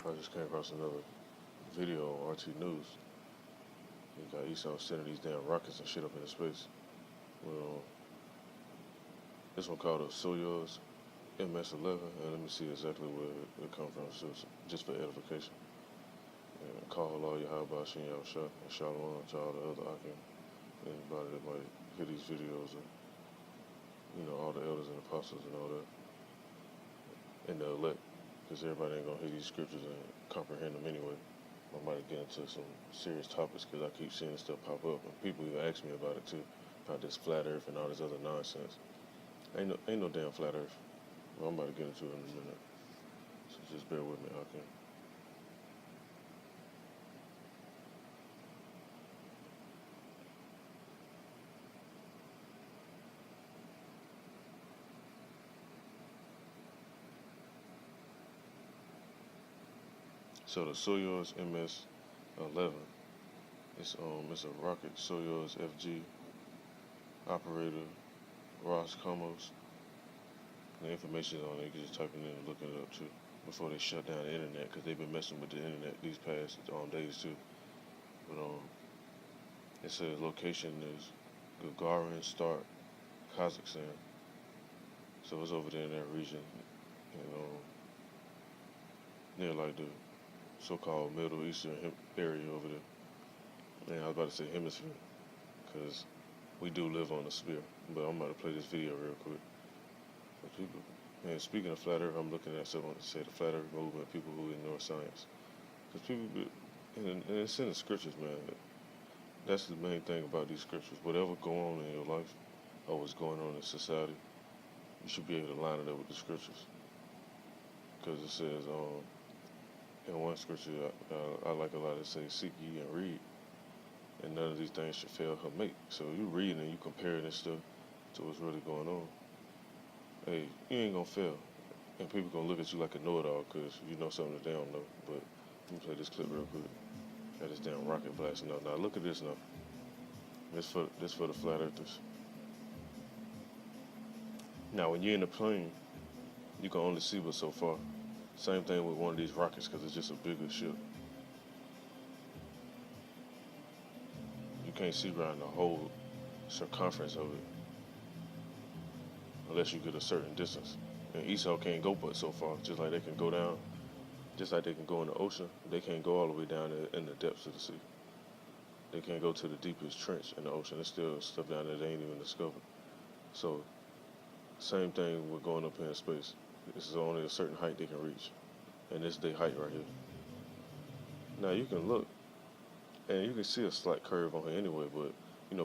I just came across another video on RT News. You got Esau sending these damn rockets and shit up into space. Well, this one called a Soyuz MS-11, and let me see exactly where it come from, so just for edification. And call all your Habashim Yahusha and Shalom to all the other Akim, anybody that might hear these videos, and all the elders and apostles and all that, and the elect, because everybody ain't gonna hear these scriptures and comprehend them anyway. I might get into some serious topics because I keep seeing stuff pop up, and people even ask me about it too, about this flat Earth and all this other nonsense. Ain't no damn flat Earth. Well, I'm about to get into it in a minute, so just bear with me, Hakim. So the Soyuz MS-11, it's a rocket Soyuz FG operator Roscosmos. The information on it, you can just type it in and look it up too before they shut down the internet, because they've been messing with the internet these past days too. But it says location is Gagarin Start, Kazakhstan. So it's over there in that region, near like the so-called Middle Eastern area over there. And I was about to say hemisphere, because we do live on a sphere. But I'm about to play this video real quick. For people, man, speaking of flat Earth, I'm looking at someone to say the flat Earth movement, people who ignore science. Because people, and it's in the scriptures, man. That's the main thing about these scriptures. Whatever going on in your life, or what's going on in society, you should be able to line it up with the scriptures. Because it says, in one scripture, I like a lot to say, seek ye and read, and none of these things should fail her mate. So you reading and you comparing this stuff to what's really going on. Hey, you ain't gonna fail, and people gonna look at you like a know-it-all because you know something that they don't know. But let me play this clip real quick. Got this damn rocket blasting up. Now look at this now. This for the flat earthers. Now when you're in the plane, you can only see but so far. Same thing with one of these rockets, because it's just a bigger ship. You can't see around the whole circumference of it unless you get a certain distance. And Esau can't go but so far. Just like they can go down, just like they can go in the ocean, they can't go all the way down in the depths of the sea. They can't go to the deepest trench in the ocean. There's still stuff down there they ain't even discovered. So, same thing with going up here in space. This is only a certain height they can reach. And this is their height right here. Now you can look, and you can see a slight curve on here anyway, but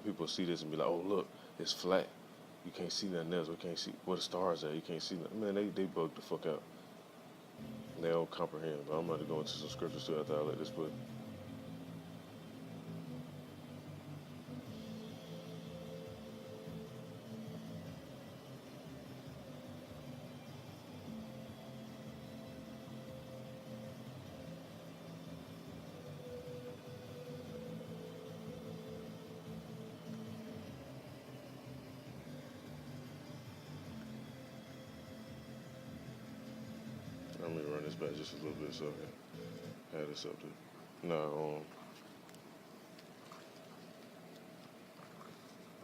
people see this and be like, oh look, it's flat. You can't see nothing else. We can't see where the stars are. You can't see nothing. Man, they bug the fuck out. They don't comprehend. But I'm about to go into some scriptures too after I let this play. Let me run this back just a little bit so I can have this up there. Now,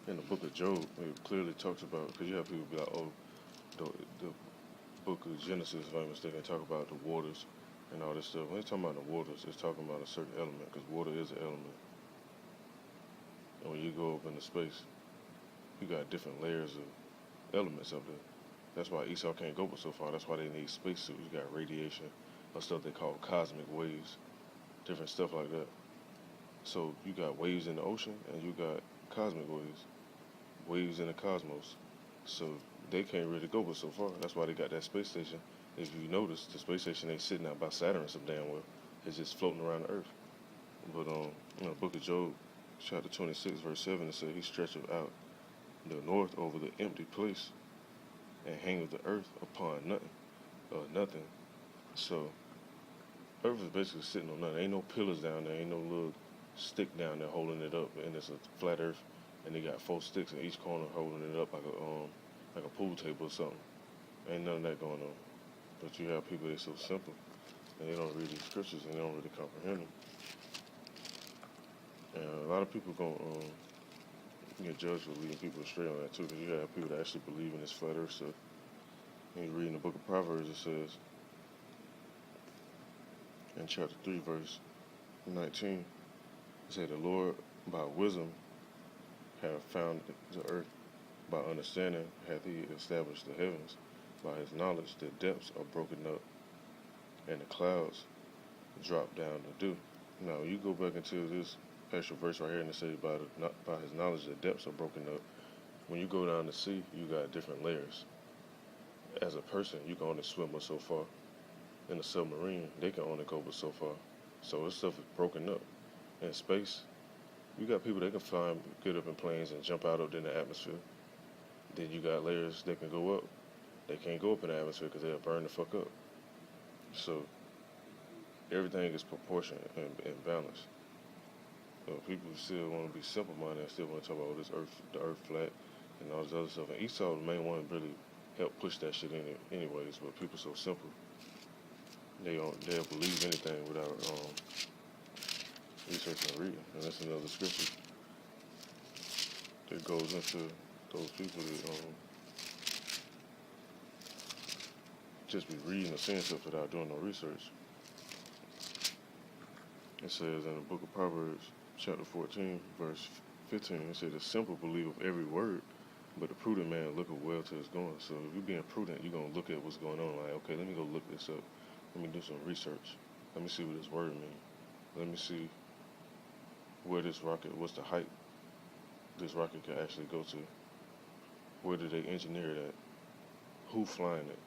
in the book of Job, it clearly talks about, because you have people be like, oh, the book of Genesis, if I'm mistaken, talk about the waters and all this stuff. When it's talking about the waters, it's talking about a certain element, because water is an element. And when you go up into space, you got different layers of elements up there. That's why Esau can't go but so far. That's why they need spacesuits. You got radiation, or stuff they call cosmic waves, different stuff like that. So you got waves in the ocean, and you got cosmic waves in the cosmos. So they can't really go but so far. That's why they got that space station. If you notice, the space station ain't sitting out by Saturn so damn well. It's just floating around the Earth. But in the book of Job, chapter 26, verse 7, it says, he stretcheth out the north over the empty place, and hangeth the earth upon nothing. So Earth is basically sitting on nothing. Ain't no pillars down there. Ain't no little stick down there holding it up. And it's a flat Earth, and they got 4 sticks in each corner holding it up like a pool table or something. Ain't none of that going on. But you have people that's so simple. and they don't read these scriptures and they don't really comprehend them. And a lot of people gonna get judged for leading people astray on that too, because you have people that actually believe in this flat earth stuff. And you read in the book of Proverbs, it says in chapter 3, verse 19, it said, "The Lord by wisdom hath founded the earth, by understanding hath he established the heavens. By his knowledge the depths are broken up, and the clouds drop down the dew." Now you go back into this actual verse right here, and it says, by his knowledge the depths are broken up. When you go down the sea, you got different layers. As a person, you can only swim but so far. In a submarine, they can only go but so far. So this stuff is broken up. In space, you got people that can fly, get up in planes and jump out in the atmosphere. Then you got layers that can go up. They can't go up in the atmosphere because they'll burn the fuck up. So everything is proportionate and balanced. So people still want to be simple-minded and still want to talk about this earth, the earth flat, and all this other stuff. And Esau, the main one, really helped push that shit in it anyways. But people so simple, they'll believe anything without researching and reading. And that's another scripture that goes into those people that just be reading or seeing stuff without doing no research. It says in the book of Proverbs, chapter 14, verse 15, it says, "The simple believe of every word, but the prudent man looketh well to his going." So if you're being prudent, you're going to look at what's going on. Like, okay, let me go look this up. Let me do some research. Let me see what this word means. Let me see where this rocket, what's the height this rocket can actually go to. Where did they engineer it at? Who flying it?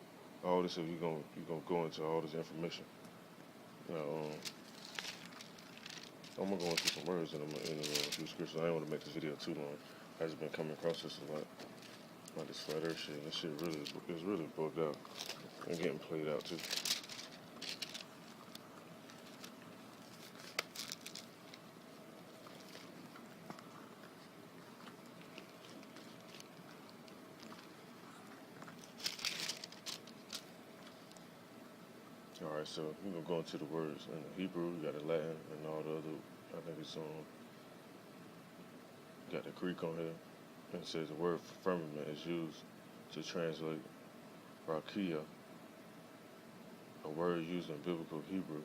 All this stuff, you're gonna go into all this information. Now, I'm gonna go into some words and I'm gonna a few scriptures. I don't want to make this video too long. I just been coming across this a lot, like this flat earth shit. This shit is really bugged out and getting played out too. All right, so we're gonna go into the words in the Hebrew. You got the Latin and all the other. I think it's got the Greek on here. And it says the word firmament is used to translate rakia. A word used in biblical Hebrew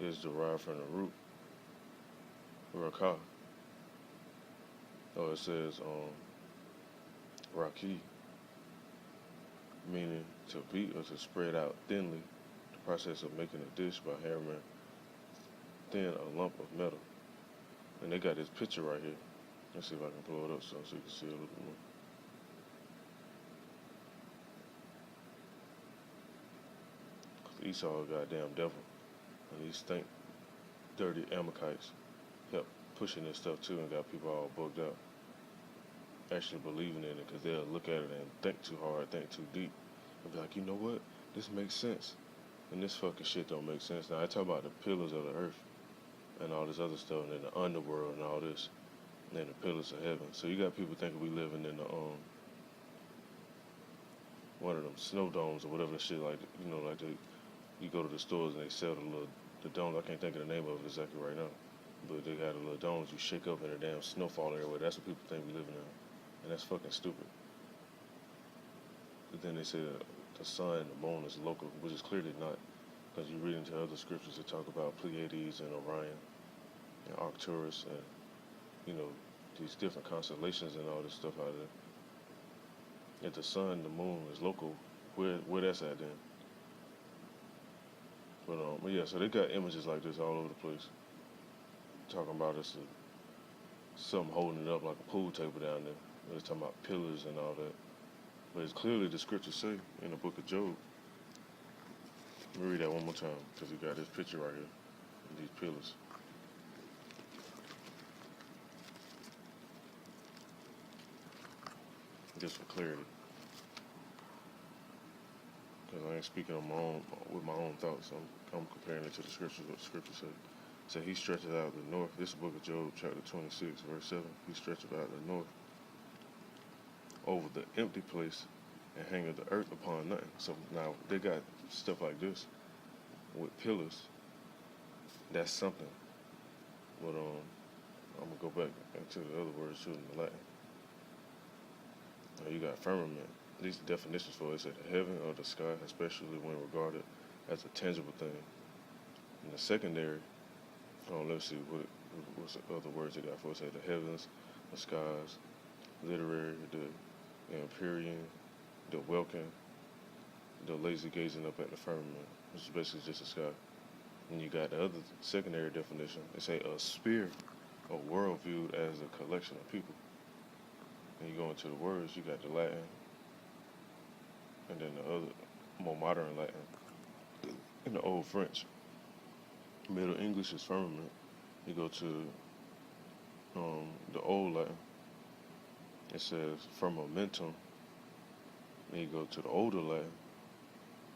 is derived from the root rakah. Oh, it says raki, meaning to beat or to spread out thinly. The process of making a dish by hammering thin a lump of metal. And they got this picture right here. Let's see if I can blow it up so you can see a little bit more. Esau, a goddamn devil, and these stink, dirty Amalekites help pushing this stuff too and got people all bugged out. Actually believing in it because they'll look at it and think too hard, think too deep, and be like, you know what? This makes sense. And this fucking shit don't make sense. Now I talk about the pillars of the earth and all this other stuff, and then the underworld and all this, and then the pillars of heaven. So you got people thinking we living in the one of them snow domes or whatever the shit, like, you know, like you go to the stores and they sell the domes. I can't think of the name of it exactly right now, but they got the little domes you shake up and the damn snow falling everywhere. That's what people think we living in, and that's fucking stupid. But then they say the sun and the moon is local, which is clearly not, because you read into other scriptures that talk about Pleiades and Orion and Arcturus and, you know, these different constellations and all this stuff out there. If the sun, the moon is local, where that's at then? But yeah, so they got images like this all over the place, talking about this something holding it up like a pool table down there. They're talking about pillars and all that. But it's clearly the scriptures say in the book of Job. Let me read that one more time because we got this picture right here of these pillars. Just for clarity. Because I ain't speaking on with my own thoughts. I'm comparing it to the scriptures, what the scripture says. So he stretches out the north. This is the book of Job, chapter 26, verse 7. He stretches out the north over the empty place and hangeth the earth upon nothing. So now they got stuff like this. with pillars. That's something. But I'm gonna go back into the other words too in the Latin. You got firmament. These definitions for it say the heaven or the sky, especially when regarded as a tangible thing. And the secondary, let's see what's the other words it got for it. Say the heavens, the skies, literary, the empyrean, the welkin, the lazy gazing up at the firmament, which is basically just the sky. And you got the other secondary definition. It say a sphere, a world viewed as a collection of people. And you go into the words, you got the Latin, and then the other more modern Latin, and the old French. Middle English is firmament. You go to the old Latin, it says firmamentum. Then you go to the older Latin,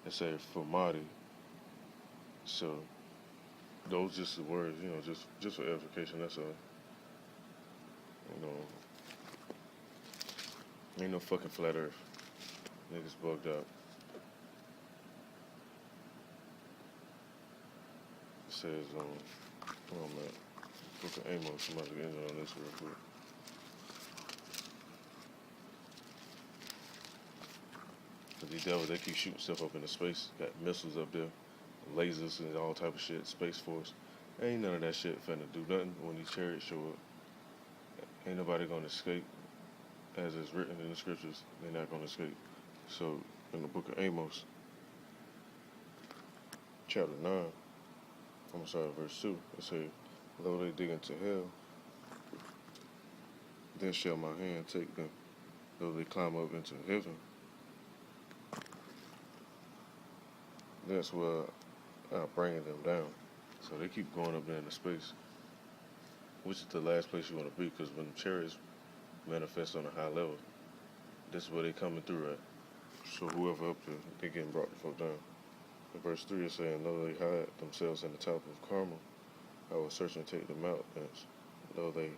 it says formati. So those just the words, just for edification. That's all. Ain't no fucking flat Earth. Niggas bugged out. It says, hold on, man. Book of Amos. Somebody get in on this real quick. Cause these devils, they keep shooting stuff up into space. Got missiles up there, lasers and all type of shit. Space Force. Ain't none of that shit finna do nothing when these chariots show up. Ain't nobody gonna escape. As is written in the scriptures, they're not gonna escape. So, in the book of Amos, chapter 9, verse 2, it says, though they dig into hell, then shall my hand take them. Though they climb up into heaven, that's where I'm bringing them down. So they keep going up there into space, which is the last place you want to be, because when the chariots manifest on a high level, this is where they coming through at. So whoever up there, they getting brought the fuck down. In verse 3 is saying, though they hide themselves in the top of Carmel, I will search and take them out thence. Though they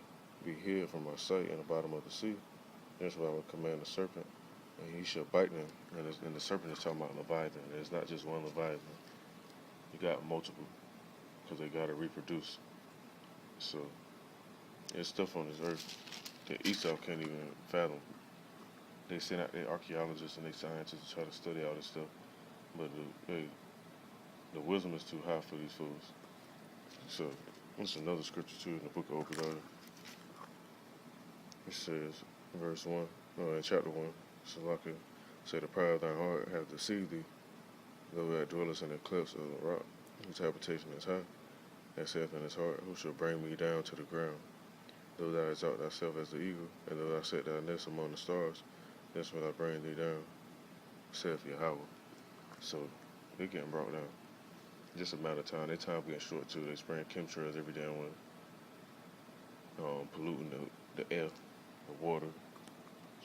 be hid from my sight in the bottom of the sea, that's why I will command the serpent, and he shall bite them. And the serpent is talking about Leviathan. It's not just one Leviathan. You got multiple, because they got to reproduce. So, there's stuff on this earth that Esau can't even fathom. They send out their archaeologists and their scientists to try to study all this stuff, but the wisdom is too high for these fools. So, there's another scripture too in the book of Obadiah. It says, verse 1, in chapter 1, Salaka, say the pride of thine heart hath deceived thee, though thou dwellest in the clefts of the rock, whose habitation is high, that saith in his heart, who shall bring me down to the ground? Though thou exalt thyself as the eagle, and though thou set thy nest among the stars, that's when I bring thee down, saith Yahweh. So, they're getting brought down. Just a matter of time. Their time getting short too. They spraying chemtrails every damn way. Polluting the air, the water,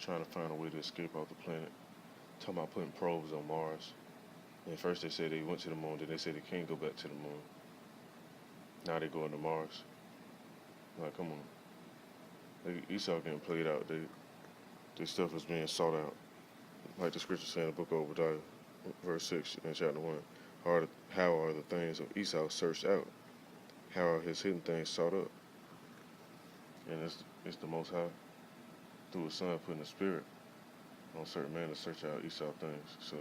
trying to find a way to escape off the planet. Talking about putting probes on Mars. And first they said they went to the moon, then they said they can't go back to the moon. Now they going to Mars. Like, come on. Esau getting played out. Their stuff is being sought out. Like the scripture saying in the book of Obadiah, verse 6 in chapter 1. How are the things of Esau searched out? How are his hidden things sought up? And it's the Most High, through his Son, putting the Spirit on certain men to search out Esau things. So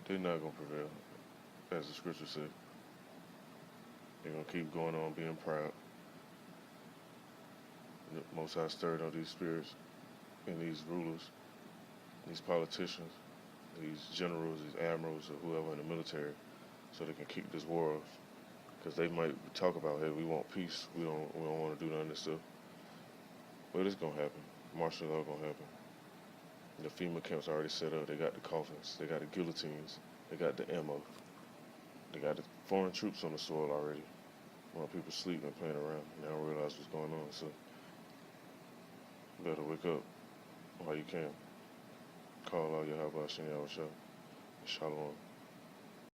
they're not going to prevail, as the scripture said. They're going to keep going on being proud. The Most High stirred on these spirits and these rulers, these politicians, these generals, these admirals, or whoever in the military, so they can keep this war off. Because they might talk about, hey, we want peace. We don't want to do none of this stuff. But it's going to happen. Martial law going to happen. The FEMA camps already set up. They got the coffins. They got the guillotines. They got the ammo. They got the foreign troops on the soil already. While people sleep and playing around. Now realize what's going on. So, better wake up while you can. Call out Yahweh Shem Yahweh Shalom.